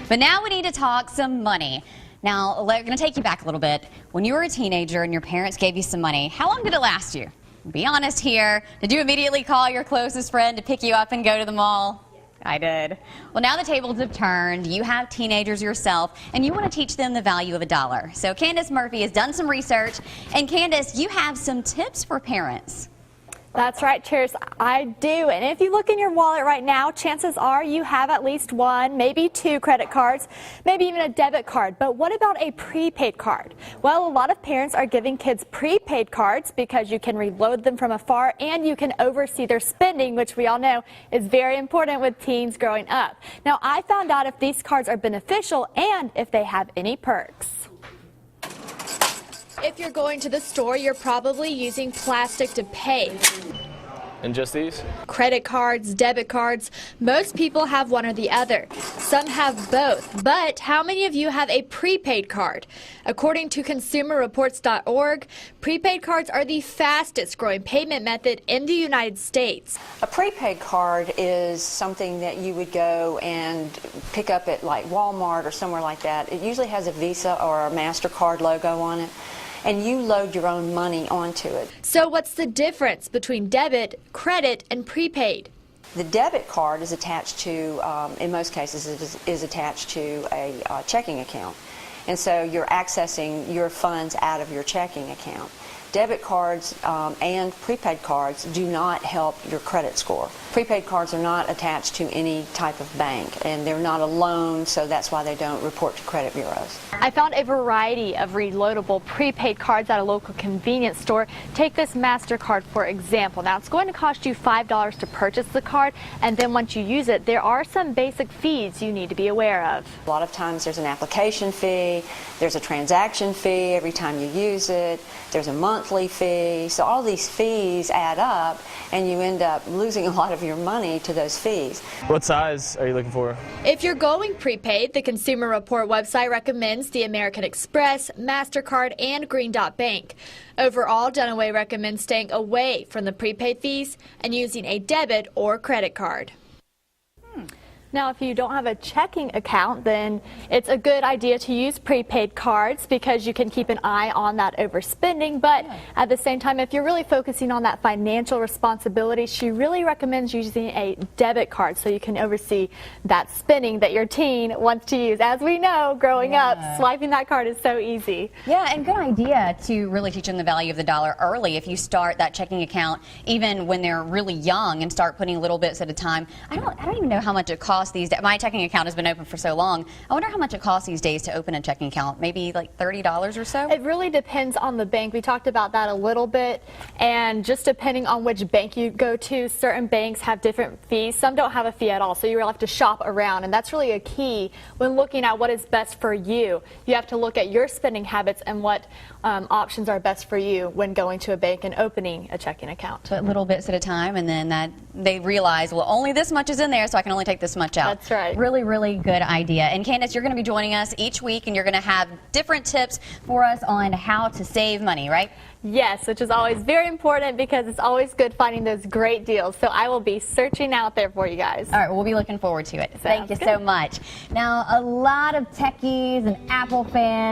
But now we need to talk some money. Now, we're going to take you back a little bit. When you were a teenager and your parents gave you some money, how long did it last you? Be honest here. Did you immediately call your closest friend to pick you up and go to the mall? I did. Well, now the tables have turned. You have teenagers yourself, and you want to teach them the value of $1. So Candace Murphy has done some research. And Candace, you have some tips for parents. That's right, Cheers. I do. And if you look in your wallet right now, chances are you have at least one, maybe two credit cards, maybe even a debit card. But what about a prepaid card? Well, a lot of parents are giving kids prepaid cards because you can reload them from afar and you can oversee their spending, which we all know is very important with teens growing up. Now, I found out if these cards are beneficial and if they have any perks. If you're going to the store, you're probably using plastic to pay. And just these? Credit cards, debit cards, most people have one or the other. Some have both, but how many of you have a prepaid card? According to consumerreports.org, prepaid cards are the fastest growing payment method in the United States. A prepaid card is something that you would go and pick up at like Walmart or somewhere like that. It usually has a Visa or a MasterCard logo on it, and you load your own money onto it. So what's the difference between debit, credit, and prepaid? The debit card is attached to, in most cases, it is attached to a checking account. And so you're accessing your funds out of your checking account. Debit cards and prepaid cards do not help your credit score. Prepaid cards are not attached to any type of bank, and they're not a loan, so that's why they don't report to credit bureaus. I found a variety of reloadable prepaid cards at a local convenience store. Take this MasterCard, for example. Now, it's going to cost you $5 to purchase the card, and then once you use it, there are some basic fees you need to be aware of. A lot of times there's an application fee, there's a transaction fee every time you use it, there's a monthly fee, so all these fees add up, and you end up losing a lot of your money to those fees. What size are you looking for? If you're going prepaid, the Consumer Report website recommends the American Express, MasterCard, and Green Dot Bank. Overall, Dunaway recommends staying away from the prepaid fees and using a debit or credit card. Now, if you don't have a checking account, then it's a good idea to use prepaid cards because you can keep an eye on that overspending. But at the same time, if you're really focusing on that financial responsibility, she really recommends using a debit card so you can oversee that spending that your teen wants to use. As we know, growing up, swiping that card is so easy. Yeah, and good idea to really teach them the value of the dollar early. If you start that checking account even when they're really young and start putting little bits at a time. I don't even know how much it costs these days. My checking account has been open for so long. I wonder how much it costs these days to open a checking account. Maybe like $30 or so? It really depends on the bank. We talked about that a little bit, and just depending on which bank you go to, certain banks have different fees. Some don't have a fee at all, so you will have to shop around, and that's really a key when looking at what is best for you. You have to look at your spending habits and what options are best for you when going to a bank and opening a checking account. Put little bits at a time, and then that they realize, well, only this much is in there, so I can only take this much out. That's right. Really, really good idea. And Candace, you're going to be joining us each week, and you're going to have different tips for us on how to save money, right? Yes, which is always very important because it's always good finding those great deals. So I will be searching out there for you guys. All right, we'll be looking forward to it. Thank you so much. Now, a lot of techies and Apple fans